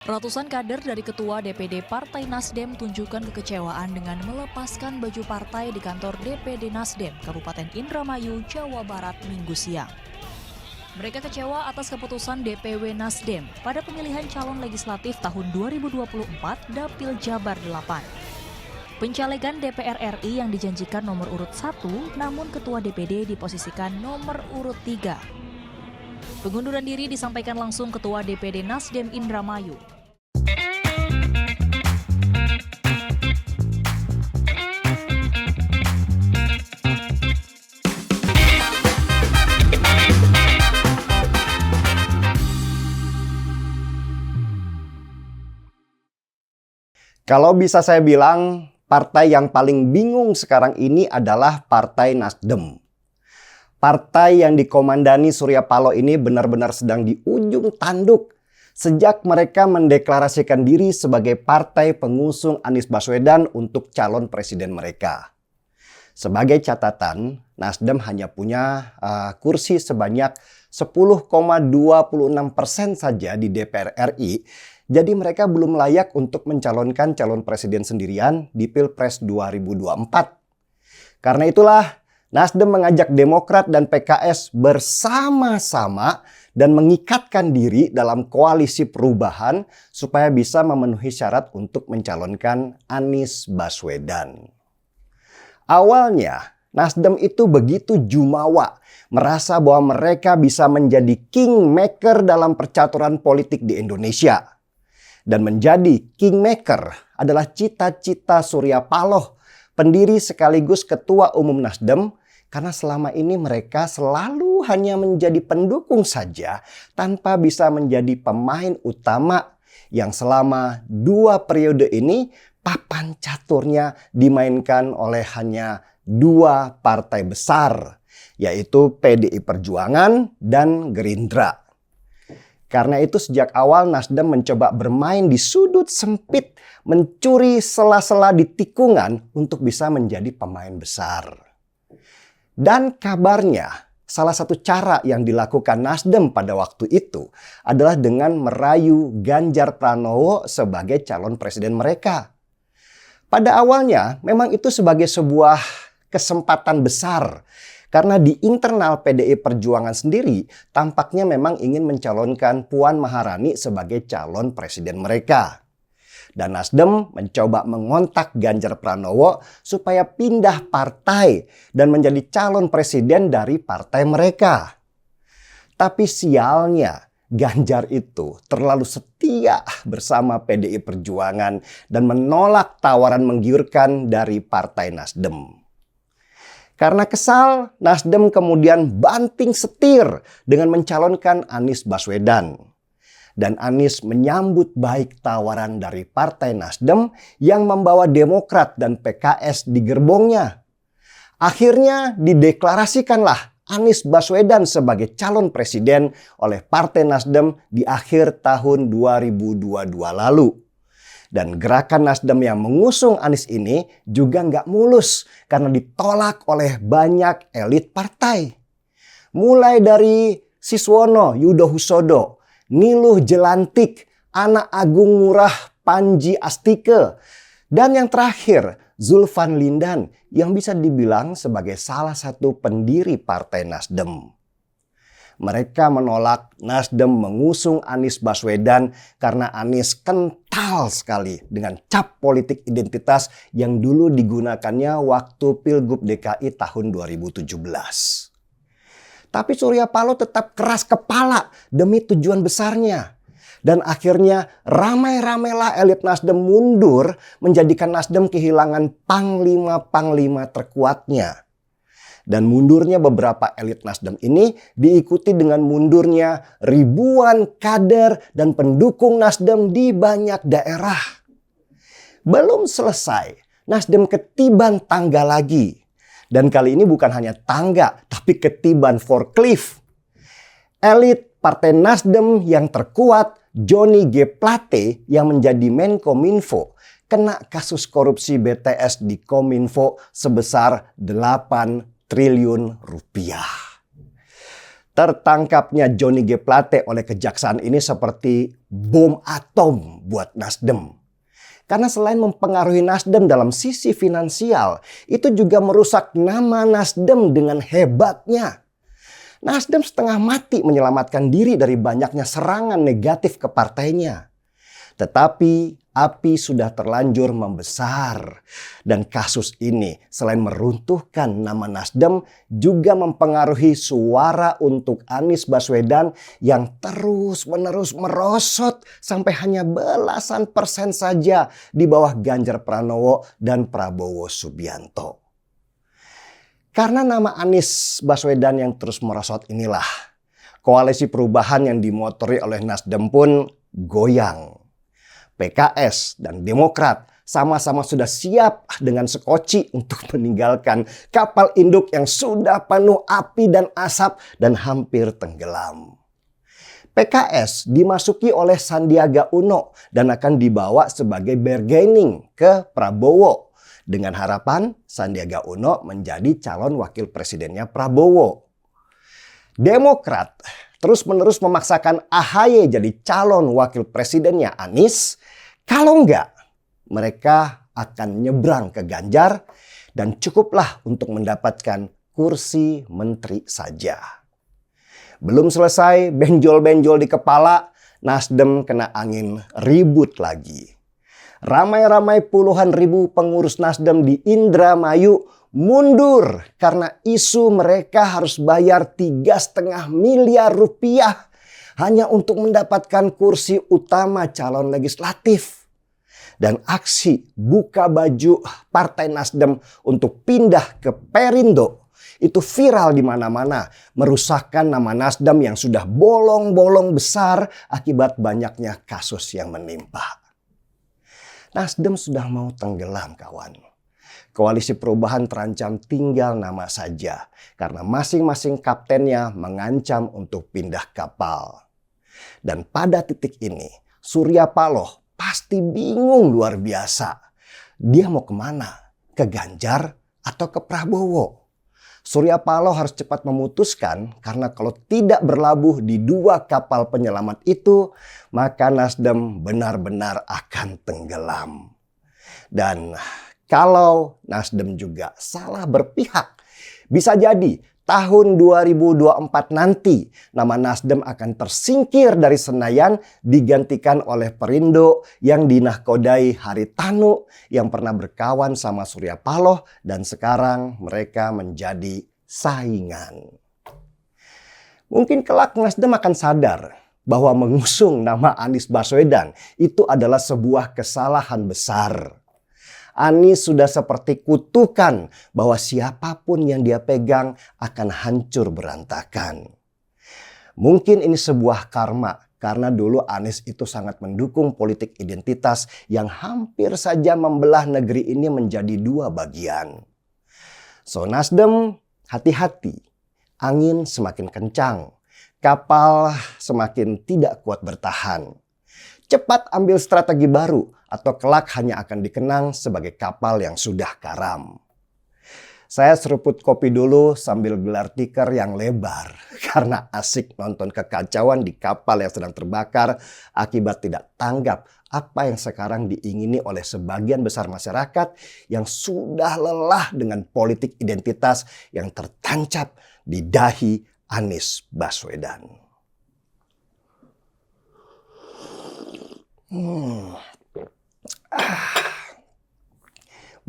Ratusan kader dari Ketua DPD Partai Nasdem tunjukkan kekecewaan dengan melepaskan baju partai di kantor DPD Nasdem, Kabupaten Indramayu, Jawa Barat, Minggu siang. Mereka kecewa atas keputusan DPW Nasdem pada pemilihan calon legislatif tahun 2024 Dapil Jabar 8. Pencalegan DPR RI yang dijanjikan nomor urut 1, namun Ketua DPD diposisikan nomor urut 3. Pengunduran diri disampaikan langsung Ketua DPD Nasdem Indramayu. Kalau bisa saya bilang, partai yang paling bingung sekarang ini adalah Partai Nasdem. Partai yang dikomandani Surya Paloh ini benar-benar sedang di ujung tanduk sejak mereka mendeklarasikan diri sebagai partai pengusung Anies Baswedan untuk calon presiden mereka. Sebagai catatan, Nasdem hanya punya kursi sebanyak 10,26% saja di DPR RI. Jadi mereka belum layak untuk mencalonkan calon presiden sendirian di Pilpres 2024. Karena itulah Nasdem mengajak Demokrat dan PKS bersama-sama dan mengikatkan diri dalam koalisi perubahan supaya bisa memenuhi syarat untuk mencalonkan Anies Baswedan. Awalnya Nasdem itu begitu jumawa, merasa bahwa mereka bisa menjadi kingmaker dalam percaturan politik di Indonesia. Dan menjadi kingmaker adalah cita-cita Surya Paloh, pendiri sekaligus Ketua Umum Nasdem, karena selama ini mereka selalu hanya menjadi pendukung saja tanpa bisa menjadi pemain utama yang selama 2 periode ini papan caturnya dimainkan oleh hanya 2 partai besar, yaitu PDI Perjuangan dan Gerindra. Karena itu sejak awal Nasdem mencoba bermain di sudut sempit, mencuri sela-sela di tikungan untuk bisa menjadi pemain besar. Dan kabarnya salah satu cara yang dilakukan Nasdem pada waktu itu adalah dengan merayu Ganjar Pranowo sebagai calon presiden mereka. Pada awalnya memang itu sebagai sebuah kesempatan besar. Karena di internal PDI Perjuangan sendiri tampaknya memang ingin mencalonkan Puan Maharani sebagai calon presiden mereka. Dan Nasdem mencoba mengontak Ganjar Pranowo supaya pindah partai dan menjadi calon presiden dari partai mereka. Tapi sialnya Ganjar itu terlalu setia bersama PDI Perjuangan dan menolak tawaran menggiurkan dari Partai Nasdem. Karena kesal, Nasdem kemudian banting setir dengan mencalonkan Anies Baswedan. Dan Anies menyambut baik tawaran dari Partai Nasdem yang membawa Demokrat dan PKS di gerbongnya. Akhirnya dideklarasikanlah Anies Baswedan sebagai calon presiden oleh Partai Nasdem di akhir tahun 2022 lalu. Dan gerakan Nasdem yang mengusung Anies ini juga nggak mulus karena ditolak oleh banyak elit partai. Mulai dari Siswono Yudhohusodo, Niluh Jelantik, Anak Agung Ngurah Panji Astike, dan yang terakhir Zulfan Lindan yang bisa dibilang sebagai salah satu pendiri Partai Nasdem. Mereka menolak Nasdem mengusung Anies Baswedan karena Anies kental sekali dengan cap politik identitas yang dulu digunakannya waktu Pilgub DKI tahun 2017. Tapi Surya Paloh tetap keras kepala demi tujuan besarnya. Dan akhirnya ramai-ramailah elit Nasdem mundur menjadikan Nasdem kehilangan panglima-panglima terkuatnya. Dan mundurnya beberapa elit Nasdem ini diikuti dengan mundurnya ribuan kader dan pendukung Nasdem di banyak daerah. Belum selesai, Nasdem ketiban tangga lagi. Dan kali ini bukan hanya tangga, tapi ketiban forklift. Elit Partai Nasdem yang terkuat, Johnny G. Plate yang menjadi Menkominfo, kena kasus korupsi BTS di Kominfo sebesar 8 triliun rupiah. Tertangkapnya Johnny G. Plate oleh kejaksaan ini seperti bom atom buat Nasdem. Karena selain mempengaruhi Nasdem dalam sisi finansial, itu juga merusak nama Nasdem dengan hebatnya. Nasdem setengah mati menyelamatkan diri dari banyaknya serangan negatif ke partainya. Tetapi api sudah terlanjur membesar. Dan kasus ini selain meruntuhkan nama Nasdem juga mempengaruhi suara untuk Anies Baswedan yang terus-menerus merosot sampai hanya belasan persen saja di bawah Ganjar Pranowo dan Prabowo Subianto. Karena nama Anies Baswedan yang terus merosot inilah, koalisi perubahan yang dimotori oleh Nasdem pun goyang. PKS dan Demokrat sama-sama sudah siap dengan sekoci untuk meninggalkan kapal induk yang sudah penuh api dan asap dan hampir tenggelam. PKS dimasuki oleh Sandiaga Uno dan akan dibawa sebagai bargaining ke Prabowo dengan harapan Sandiaga Uno menjadi calon wakil presidennya Prabowo. Demokrat terus-menerus memaksakan AHY jadi calon wakil presidennya Anies. Kalau enggak, mereka akan nyebrang ke Ganjar dan cukuplah untuk mendapatkan kursi menteri saja. Belum selesai benjol-benjol di kepala, Nasdem kena angin ribut lagi. Ramai-ramai puluhan ribu pengurus Nasdem di Indramayu mundur karena isu mereka harus bayar 3,5 miliar rupiah hanya untuk mendapatkan kursi utama calon legislatif. Dan aksi buka baju Partai Nasdem untuk pindah ke Perindo itu viral di mana-mana, merusakkan nama Nasdem yang sudah bolong-bolong besar akibat banyaknya kasus yang menimpa. Nasdem sudah mau tenggelam, kawan. Koalisi perubahan terancam tinggal nama saja karena masing-masing kaptennya mengancam untuk pindah kapal. Dan pada titik ini, Surya Paloh pasti bingung luar biasa. Dia mau kemana? Ke Ganjar atau ke Prabowo? Surya Paloh harus cepat memutuskan karena kalau tidak berlabuh di dua kapal penyelamat itu, maka Nasdem benar-benar akan tenggelam. Dan kalau Nasdem juga salah berpihak, bisa jadi tahun 2024 nanti nama Nasdem akan tersingkir dari Senayan digantikan oleh Perindo yang dinahkodai Haritanu yang pernah berkawan sama Surya Paloh dan sekarang mereka menjadi saingan. Mungkin kelak Nasdem akan sadar bahwa mengusung nama Anies Baswedan itu adalah sebuah kesalahan besar. Anies sudah seperti kutukan bahwa siapapun yang dia pegang akan hancur berantakan. Mungkin ini sebuah karma karena dulu Anies itu sangat mendukung politik identitas yang hampir saja membelah negeri ini menjadi dua bagian. So Nasdem, hati-hati. Angin semakin kencang, kapal semakin tidak kuat bertahan. Cepat ambil strategi baru atau kelak hanya akan dikenang sebagai kapal yang sudah karam. Saya seruput kopi dulu sambil gelar tikar yang lebar karena asik nonton kekacauan di kapal yang sedang terbakar akibat tidak tanggap apa yang sekarang diingini oleh sebagian besar masyarakat yang sudah lelah dengan politik identitas yang tertancap di dahi Anies Baswedan.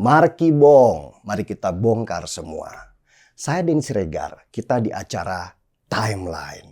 Mari kita bongkar semua. Saya Denny Siregar, kita di acara Timeline.